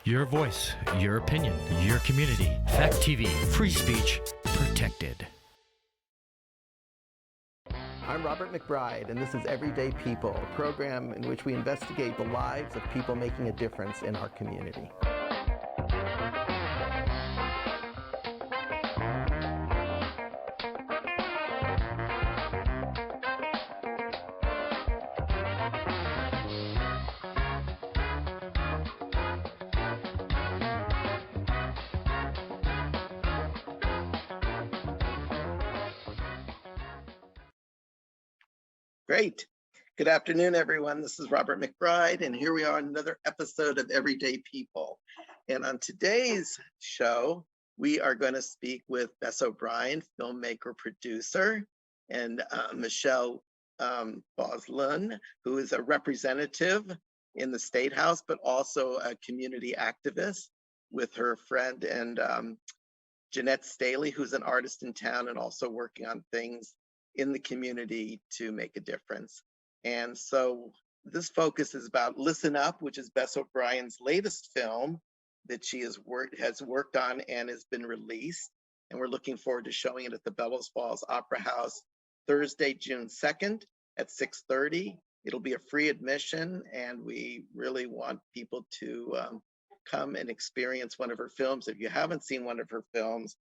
Your voice, your opinion, your community. Fact TV, free speech protected. I'm Robert McBride, and this is Everyday People, a program in which we investigate the lives of people making a difference in our community. Great. Good afternoon, everyone. This is Robert McBride, and here we are on another episode of Everyday People. And on today's show, we are going to speak with Bess O'Brien, filmmaker, producer, and Michelle Boslund, who is a representative in the State House, but also a community activist, with her friend and Jeanette Staley, who's an artist in town and also working on things in the community to make a difference. And so this focus is about Listen Up, which is Bess O'Brien's latest film that she has worked on and has been released. And we're looking forward to showing it at the Bellows Falls Opera House Thursday, June 2nd at 6:30. It'll be a free admission, and we really want people to come and experience one of her films. If you haven't seen one of her films,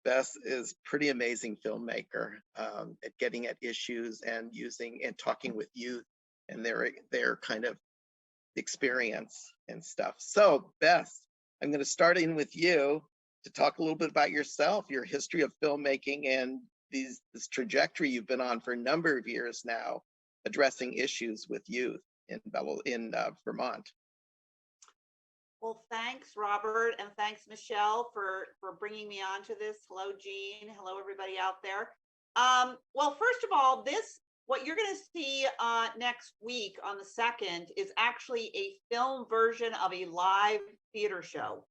Bess is pretty amazing filmmaker at getting at issues and using and talking with youth and their kind of experience and stuff. So Bess, I'm going to start in with you to talk a little bit about yourself, your history of filmmaking, and this trajectory you've been on for a number of years now, addressing issues with youth in Vermont. Well, thanks, Robert, and thanks, Michelle, for bringing me on to this. Hello, Jean. Hello, everybody out there. Well, first of all, what you're going to see next week on the 2nd is actually a film version of a live theater show.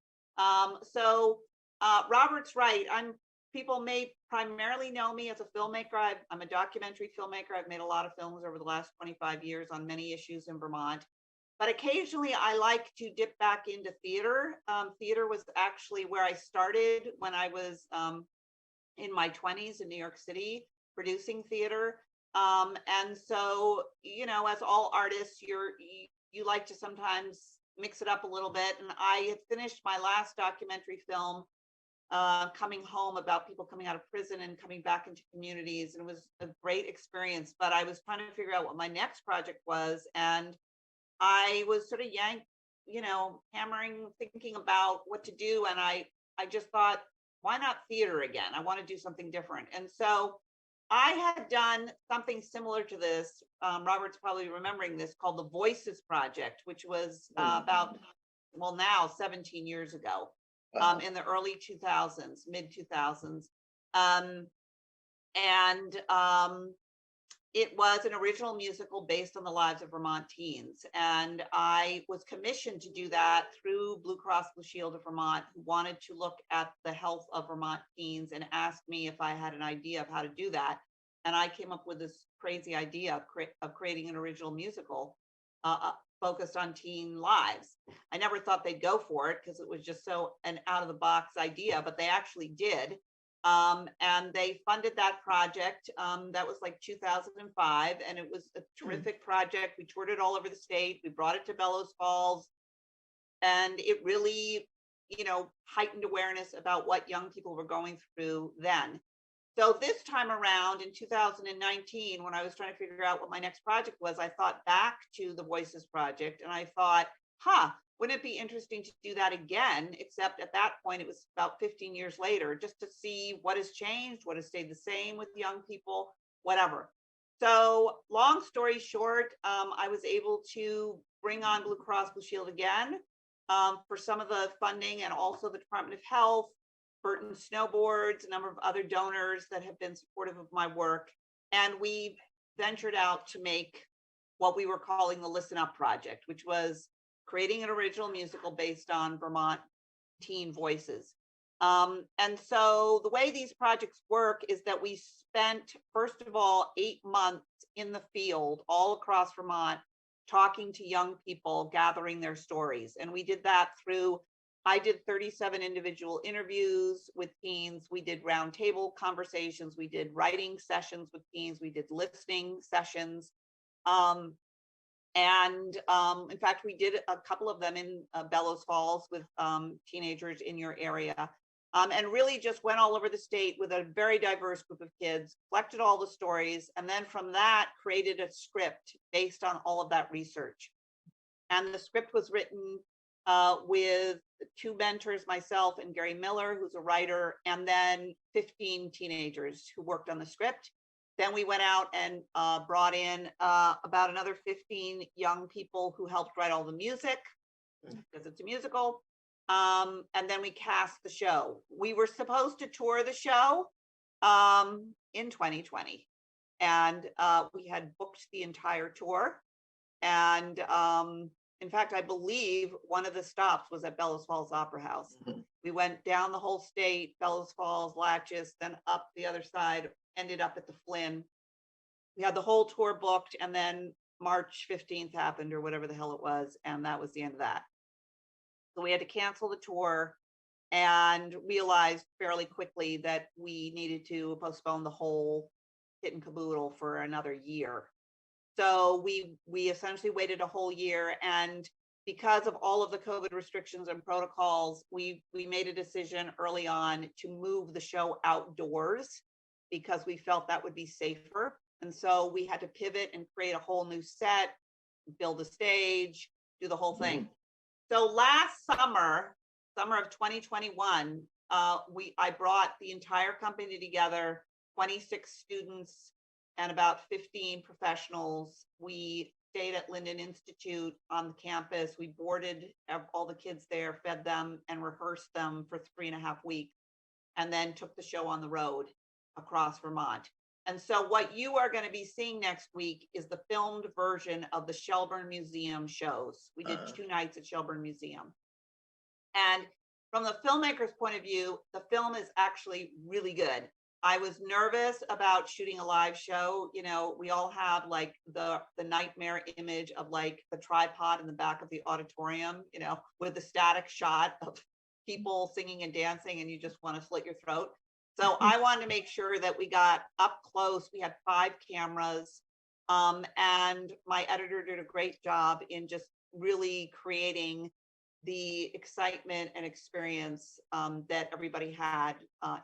So Robert's right. People may primarily know me as a filmmaker. I'm a documentary filmmaker. I've made a lot of films over the last 25 years on many issues in Vermont. But occasionally I like to dip back into theater. Theater was actually where I started when I was in my 20s in New York City, producing theater. And so, you know, as all artists, you like to sometimes mix it up a little bit. And I had finished my last documentary film, Coming Home, about people coming out of prison and coming back into communities. And it was a great experience. But I was trying to figure out what my next project was. And I was sort of hammering, thinking about what to do. And I just thought, why not theater again? I want to do something different. And so I had done something similar to this. Robert's probably remembering this, called the Voices Project, which was now 17 years ago, in the early 2000s, mid 2000s. It was an original musical based on the lives of Vermont teens. And I was commissioned to do that through Blue Cross Blue Shield of Vermont, who wanted to look at the health of Vermont teens and asked me if I had an idea of how to do that. And I came up with this crazy idea of creating an original musical focused on teen lives. I never thought they'd go for it because it was just so an out of the box idea, but they actually did. And they funded that project. That was like 2005, and it was a terrific project. We toured it all over the state. We brought it to Bellows Falls, and it really, heightened awareness about what young people were going through then. So this time around in 2019, when I was trying to figure out what my next project was, I thought back to the Voices Project, and I thought, wouldn't it be interesting to do that again? Except at that point, it was about 15 years later, just to see what has changed, what has stayed the same with young people, whatever. So long story short, I was able to bring on Blue Cross Blue Shield again for some of the funding, and also the Department of Health, Burton Snowboards, a number of other donors that have been supportive of my work. And we ventured out to make what we were calling the Listen Up Project, which was creating an original musical based on Vermont teen voices. And so the way these projects work is that we spent, first of all, 8 months in the field all across Vermont, talking to young people, gathering their stories. And we did that through, I did 37 individual interviews with teens. We did roundtable conversations. We did writing sessions with teens. We did listening sessions. In fact, we did a couple of them in Bellows Falls with teenagers in your area. And really just went all over the state with a very diverse group of kids, collected all the stories, and then from that created a script based on all of that research. And the script was written with 2 mentors, myself and Gary Miller, who's a writer, and then 15 teenagers who worked on the script. Then we went out and brought in about another 15 young people who helped write all the music, because it's a musical. And then we cast the show. We were supposed to tour the show in 2020. And we had booked the entire tour. And in fact, I believe one of the stops was at Bellows Falls Opera House. Mm-hmm. We went down the whole state, Bellows Falls, Latches, then up the other side, ended up at the Flynn. We had the whole tour booked, and then March 15th happened, or whatever the hell it was, and that was the end of that. So we had to cancel the tour and realized fairly quickly that we needed to postpone the whole kit and caboodle for another year. So we essentially waited a whole year, and because of all of the COVID restrictions and protocols, we made a decision early on to move the show outdoors because we felt that would be safer. And so we had to pivot and create a whole new set, build a stage, do the whole thing. So last summer of 2021, I brought the entire company together, 26 students and about 15 professionals. We stayed at Linden Institute on the campus. We boarded all the kids there, fed them, and rehearsed them for 3.5 weeks, and then took the show on the road across Vermont. And so what you are going to be seeing next week is the filmed version of the Shelburne Museum shows. We did 2 nights at Shelburne Museum. And from the filmmaker's point of view, the film is actually really good. I was nervous about shooting a live show. You know, we all have like the nightmare image of like the tripod in the back of the auditorium, you know, with the static shot of people singing and dancing, and you just want to slit your throat. So I wanted to make sure that we got up close. We had 5 cameras, and my editor did a great job in just really creating the excitement and experience that everybody had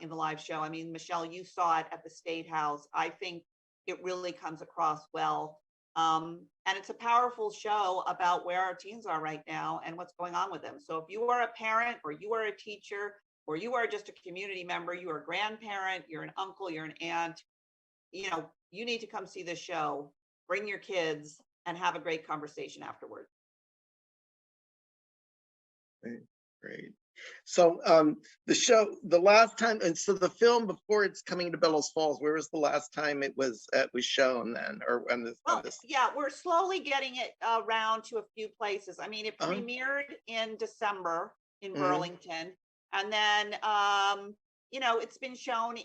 in the live show. I mean, Michelle, you saw it at the State House. I think it really comes across well. And it's a powerful show about where our teens are right now and what's going on with them. So if you are a parent, or you are a teacher, or you are just a community member, you are a grandparent, you're an uncle, you're an aunt, you know, you need to come see this show, bring your kids, and have a great conversation afterward. Great. So the show, the last time, and so the film before it's coming to Bellows Falls, where was the last time it was shown then, or when this? Well, yeah, we're slowly getting it around to a few places. I mean, it premiered in December in Burlington, and then you know, it's been shown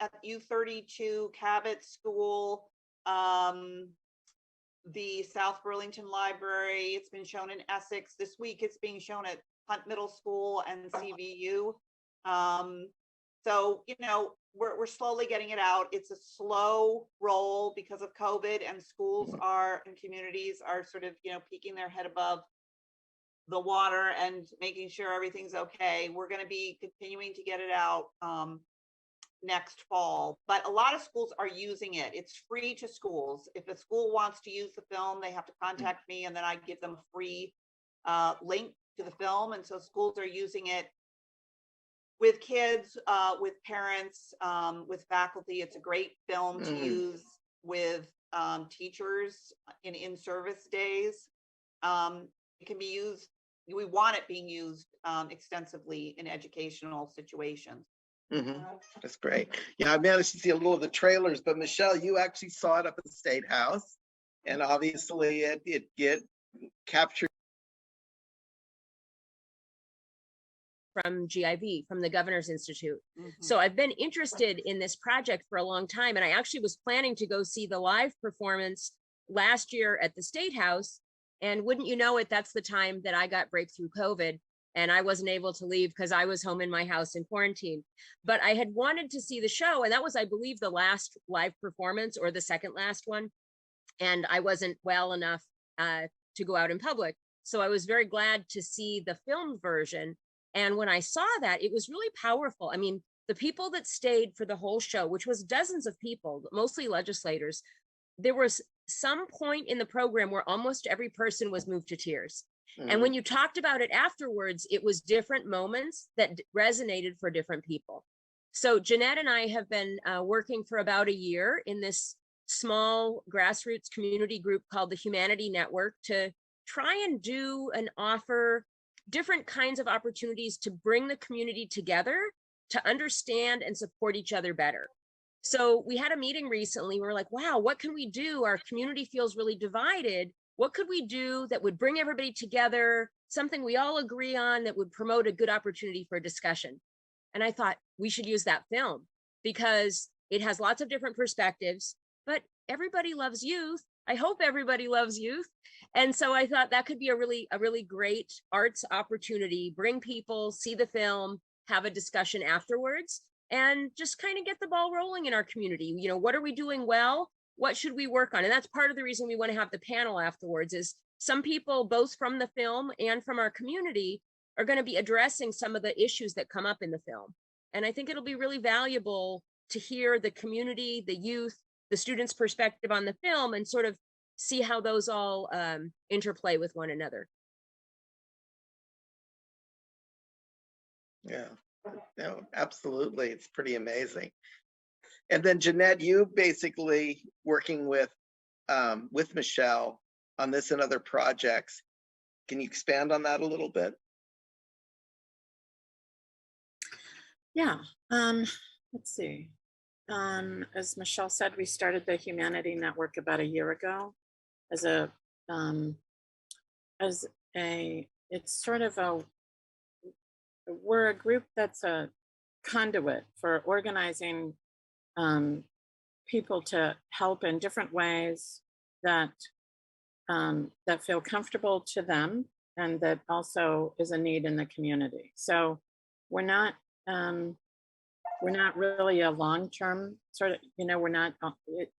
at U32, Cabot School, the South Burlington Library. It's been shown in Essex. This week it's being shown at Hunt Middle School and CVU. So, you know, we're slowly getting it out. It's a slow roll because of COVID, and schools and communities are sort of, you know, peeking their head above the water and making sure everything's okay. We're going to be continuing to get it out next fall, but a lot of schools are using it. It's free to schools. If a school wants to use the film, they have to contact me, and then I give them a free link to the film. And so schools are using it with kids, with parents, with faculty. It's a great film to use with teachers in in-service days. It can be used, we want it being used extensively in educational situations. That's great. Yeah, I managed to see a little of the trailers, but Michelle, you actually saw it up at the State House, and obviously it get captured. From GIV, from the Governor's Institute. So I've been interested in this project for a long time, and I actually was planning to go see the live performance last year at the State House. And wouldn't you know it, that's the time that I got breakthrough COVID and I wasn't able to leave because I was home in my house in quarantine. But I had wanted to see the show, and that was, I believe, the last live performance or the second last one. And I wasn't well enough to go out in public. So I was very glad to see the filmed version. And when I saw that, it was really powerful. I mean, the people that stayed for the whole show, which was dozens of people, mostly legislators, there was some point in the program where almost every person was moved to tears. And when you talked about it afterwards, it was different moments that resonated for different people. So Jeanette and I have been working for about a year in this small grassroots community group called the Humanity Network to try and do and offer different kinds of opportunities to bring the community together to understand and support each other better. So we had a meeting recently. We were like, wow, what can we do? Our community feels really divided. What could we do that would bring everybody together, something we all agree on that would promote a good opportunity for discussion? And I thought we should use that film because it has lots of different perspectives, but everybody loves youth. I hope everybody loves youth. And so I thought that could be a really great arts opportunity, bring people, see the film, have a discussion afterwards, and just kind of get the ball rolling in our community. You know, what are we doing well? What should we work on? And that's part of the reason we want to have the panel afterwards is some people, both from the film and from our community, are going to be addressing some of the issues that come up in the film. And I think it'll be really valuable to hear the community, the youth, the students' perspective on the film and sort of see how those all interplay with one another. Yeah, no, absolutely. It's pretty amazing. And then Jeanette, you basically working with Michelle on this and other projects. Can you expand on that a little bit? Yeah, let's see. As Michelle said, we started the Humanity Network about a year ago as it's sort of we're a group that's a conduit for organizing people to help in different ways that that feel comfortable to them and that also is a need in the community. So we're not really a long-term sort of, you know,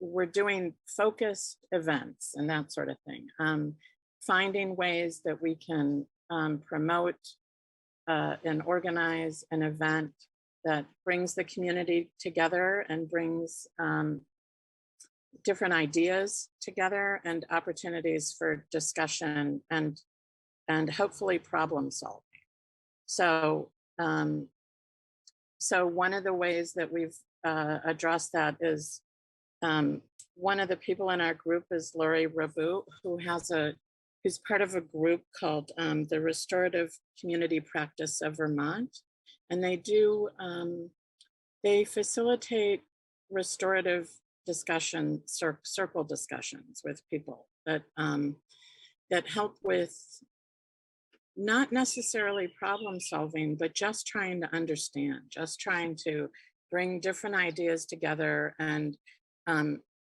we're doing focused events and that sort of thing. Finding ways that we can promote and organize an event that brings the community together and brings different ideas together and opportunities for discussion and hopefully problem solving. So so one of the ways that we've addressed that is one of the people in our group is Lori Ravu, who's part of a group called the Restorative Community Practice of Vermont. And they facilitate restorative discussion, circle discussions with people that help with not necessarily problem solving, but just trying to understand, just trying to bring different ideas together and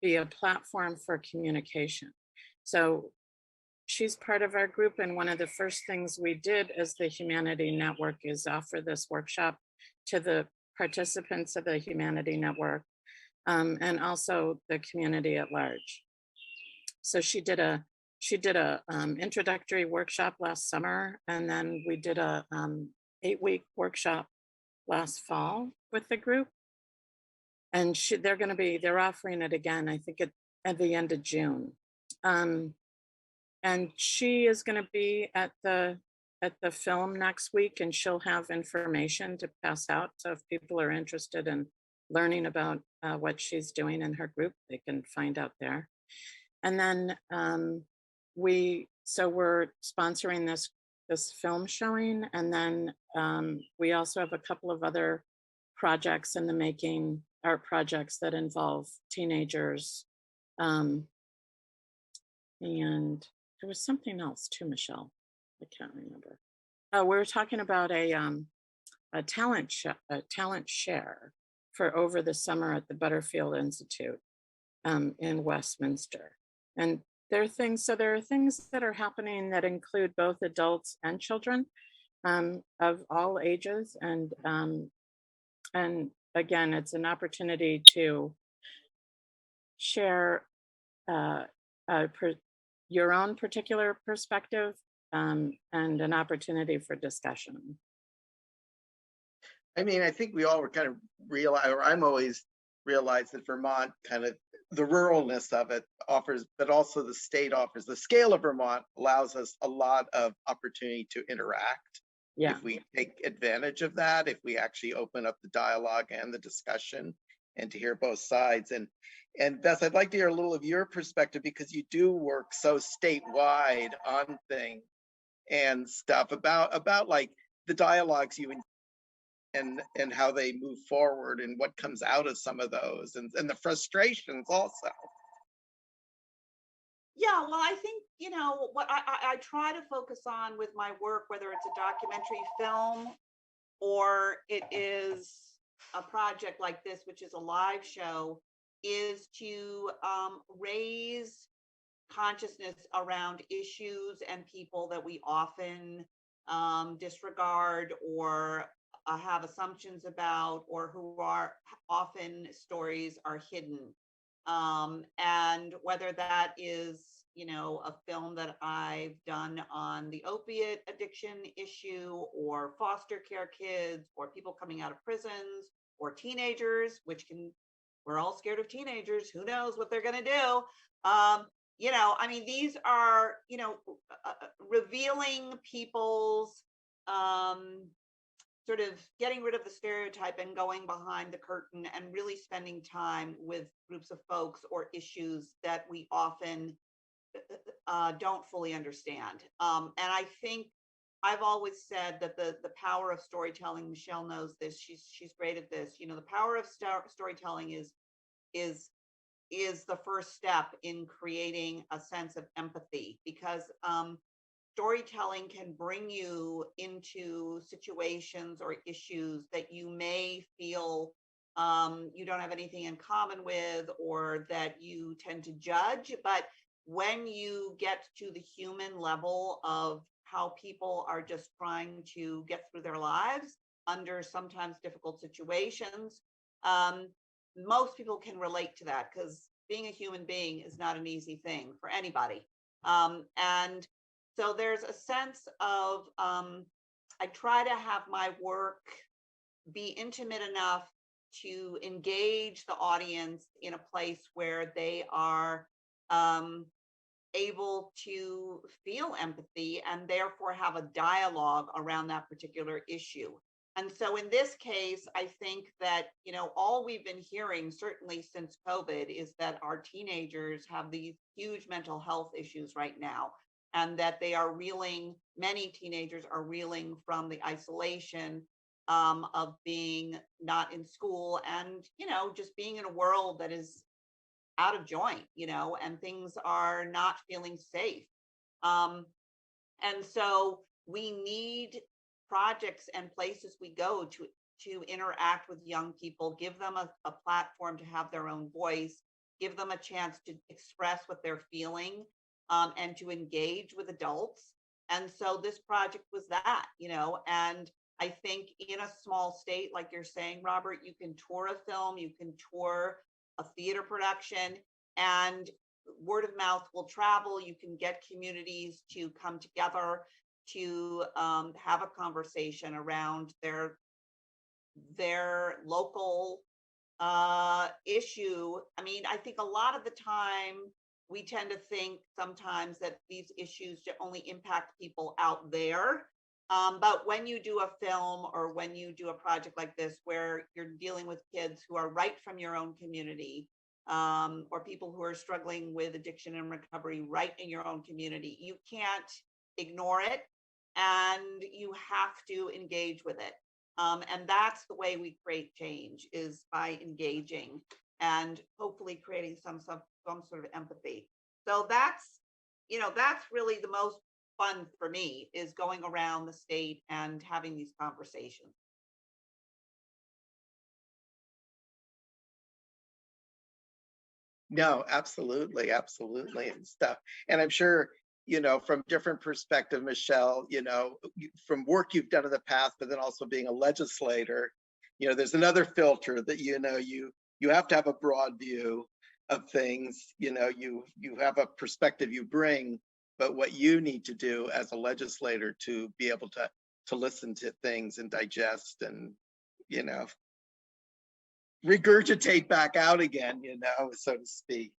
be a platform for communication. So she's part of our group, and one of the first things we did as the Humanity Network is offer this workshop to the participants of the Humanity Network and also the community at large. So she did a introductory workshop last summer, and then we did a 8-week workshop last fall with the group. And they're offering it again, I think at the end of June. And she is going to be at the film next week, and she'll have information to pass out. So if people are interested in learning about what she's doing in her group, they can find out there. And then we're sponsoring this film showing, and then we also have a couple of other projects in the making, art projects that involve teenagers. And there was something else too, Michelle. I can't remember. Oh, we were talking about a talent share for over the summer at the Butterfield Institute in Westminster. And there are things that are happening that include both adults and children, of all ages. And again, it's an opportunity to share uh, your own particular perspective, and an opportunity for discussion. I mean, I think we all were kind of realize, or I'm always realized that Vermont kind of the ruralness of it offers, but also the state offers. The scale of Vermont allows us a lot of opportunity to interact. Yeah. If we take advantage of that, if we actually open up the dialogue and the discussion and to hear both sides. And Beth, I'd like to hear a little of your perspective because you do work so statewide on things and stuff about like the dialogues you and how they move forward and what comes out of some of those and the frustrations also. Yeah, well, I think, what I try to focus on with my work, whether it's a documentary film or it is a project like this, which is a live show, is to raise consciousness around issues and people that we often disregard or have assumptions about, or who are often stories are hidden. And whether that is, a film that I've done on the opiate addiction issue, or foster care kids, or people coming out of prisons, or teenagers, we're all scared of teenagers. Who knows what they're going to do? I mean, these are, revealing people's sort of getting rid of the stereotype and going behind the curtain and really spending time with groups of folks or issues that we often don't fully understand. And I think I've always said that the power of storytelling, Michelle knows this, she's great at this, the power of storytelling is the first step in creating a sense of empathy, because storytelling can bring you into situations or issues that you may feel you don't have anything in common with, or that you tend to judge. But when you get to the human level of how people are just trying to get through their lives under sometimes difficult situations, most people can relate to that, because being a human being is not an easy thing for anybody. And so there's a sense of, I try to have my work be intimate enough to engage the audience in a place where they are able to feel empathy and therefore have a dialogue around that particular issue. And so in this case, I think that, all we've been hearing, certainly since COVID, is that our teenagers have these huge mental health issues right now, and that many teenagers are reeling from the isolation of being not in school and, just being in a world that is out of joint, and things are not feeling safe. And so we need projects and places we go to interact with young people, give them a platform to have their own voice, give them a chance to express what they're feeling, and to engage with adults. And so this project was that, and I think in a small state, like you're saying, Robert, you can tour a film, you can tour a theater production, and word of mouth will travel. You can get communities to come together to have a conversation around their local issue. I mean, I think a lot of the time we tend to think sometimes that these issues only impact people out there. But when you do a film or when you do a project like this, where you're dealing with kids who are right from your own community, or people who are struggling with addiction and recovery right in your own community, you can't ignore it, and you have to engage with it. And that's the way we create change, is by engaging and hopefully creating some sort of empathy. So that's really the most fun for me, is going around the state and having these conversations. No, absolutely, absolutely, and stuff. And I'm sure, from different perspective, Michelle, from work you've done in the past, but then also being a legislator, there's another filter that, you have to have a broad view of things. You have a perspective you bring, but what you need to do as a legislator to be able to listen to things and digest and, regurgitate back out again, so to speak.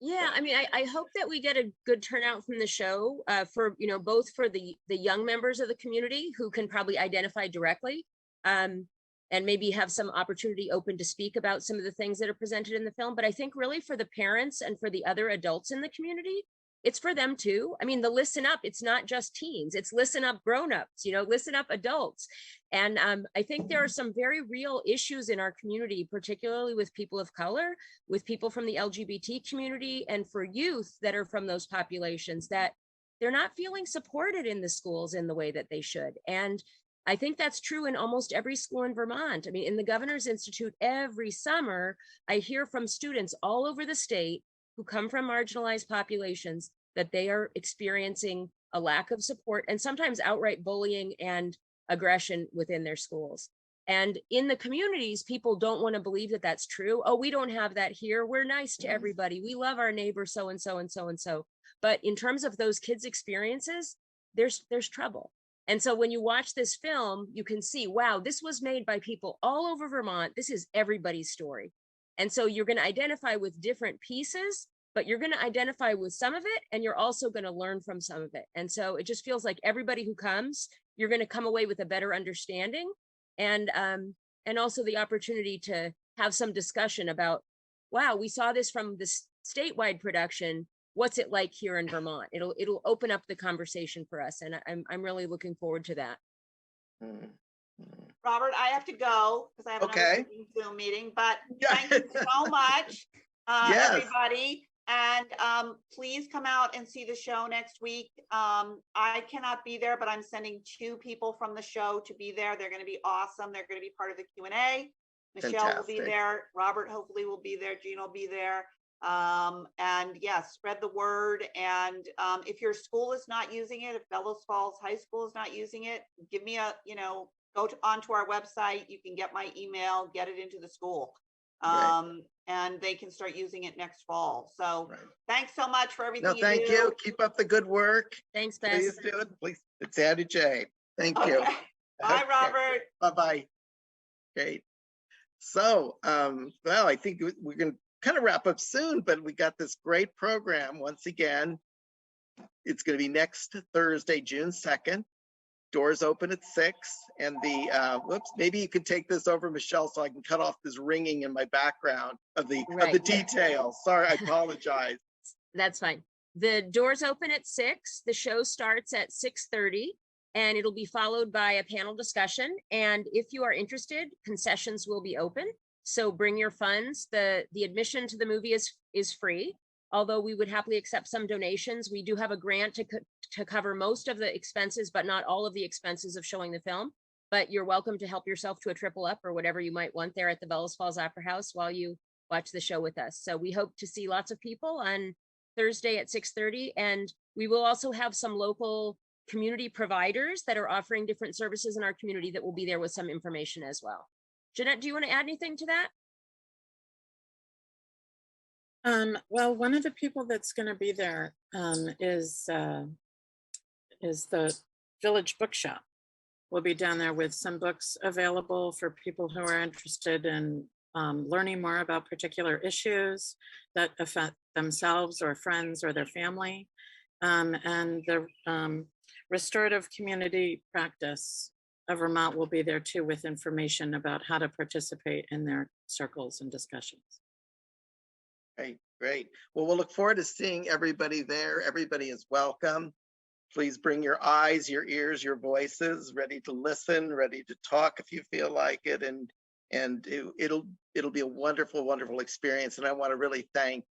Yeah, I mean, I hope that we get a good turnout from the show for, both for the young members of the community who can probably identify directly, and maybe have some opportunity open to speak about some of the things that are presented in the film. But I think really for the parents and for the other adults in the community, it's for them too. I mean, the listen up, it's not just teens, it's listen up grown-ups, listen up adults. And I think there are some very real issues in our community, particularly with people of color, with people from the LGBT community, and for youth that are from those populations, that they're not feeling supported in the schools in the way that they should. And I think that's true in almost every school in Vermont. I mean, in the Governor's Institute, every summer, I hear from students all over the state who come from marginalized populations that they are experiencing a lack of support and sometimes outright bullying and aggression within their schools. And in the communities, people don't want to believe that that's true. Oh, we don't have that here. We're nice to everybody. We love our neighbor, so and so and so and so. But in terms of those kids' experiences, there's trouble. And so when you watch this film, you can see, wow, this was made by people all over Vermont. This is everybody's story. And so you're going to identify with different pieces, but you're going to identify with some of it, and you're also going to learn from some of it. And so it just feels like everybody who comes, you're going to come away with a better understanding, and also the opportunity to have some discussion about, wow, we saw this from this statewide production. What's it like here in Vermont? It'll open up the conversation for us, and I'm really looking forward to that. Robert, I have to go because I have another Zoom meeting, but thank you so much, everybody. And please come out and see the show next week. I cannot be there, but I'm sending 2 people from the show to be there. They're going to be awesome. They're going to be part of the Q&A. Michelle will be there. Robert hopefully will be there. Jean will be there. And yes, spread the word. And if your school is not using it, if Bellows Falls High School is not using it, give me a, go onto our website. You can get my email, get it into the school. And they can start using it next fall. So thanks so much for everything you do. Thank you. Keep up the good work. Thanks, Beth. Please do it. Please. It's Addie J. Thank you. Bye, Robert. Bye-bye. Great. So, well, I think we're going to kind of wrap up soon, but we got this great program. Once again, it's going to be next Thursday, June 2nd. Doors open at 6, and the whoops, maybe you could take this over, Michelle, so I can cut off this ringing in my background of the details. Sorry, I apologize. That's fine. The doors open at 6. The show starts at 6:30, and it'll be followed by a panel discussion. And if you are interested, concessions will be open. So bring your funds. The admission to the movie is free. Although we would happily accept some donations. We do have a grant to cover most of the expenses, but not all of the expenses of showing the film. But you're welcome to help yourself to a triple up or whatever you might want there at the Bellows Falls Opera House while you watch the show with us. So we hope to see lots of people on Thursday at 6:30. And we will also have some local community providers that are offering different services in our community that will be there with some information as well. Jeanette, do you want to add anything to that? Well, one of the people that's going to be there is the Village Bookshop. We'll be down there with some books available for people who are interested in learning more about particular issues that affect themselves or friends or their family. And the Restorative Community Practice of Vermont will be there too with information about how to participate in their circles and discussions. Great. Well, we'll look forward to seeing everybody there. Everybody is welcome. Please bring your eyes, your ears, your voices, ready to listen, ready to talk if you feel like it. And it'll be a wonderful, wonderful experience. And I want to really thank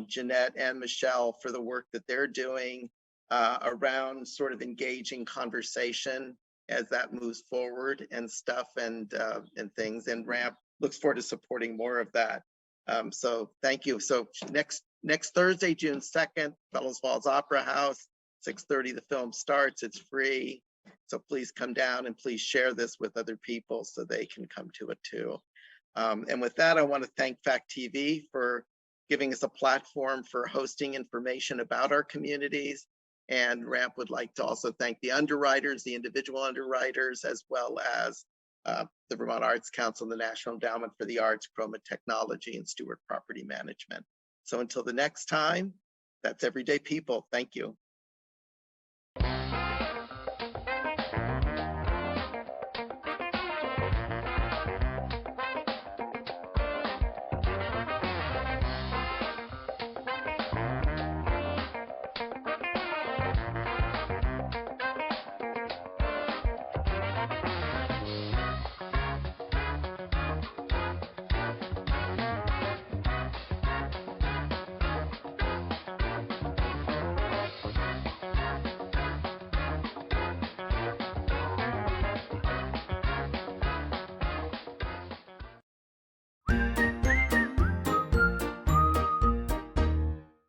Jeanette and Michelle for the work that they're doing around sort of engaging conversation as that moves forward and stuff and things. And RAMP looks forward to supporting more of that. So thank you. So next Thursday, June 2nd, Fellows Falls Opera House, 6:30, the film starts. It's free. So please come down and please share this with other people so they can come to it too. And with that, I want to thank Fact TV for giving us a platform for hosting information about our communities. And RAMP would like to also thank the underwriters, the individual underwriters, as well as the Vermont Arts Council, the National Endowment for the Arts, Chroma Technology, and Stewart Property Management. So until the next time, that's Everyday People. Thank you.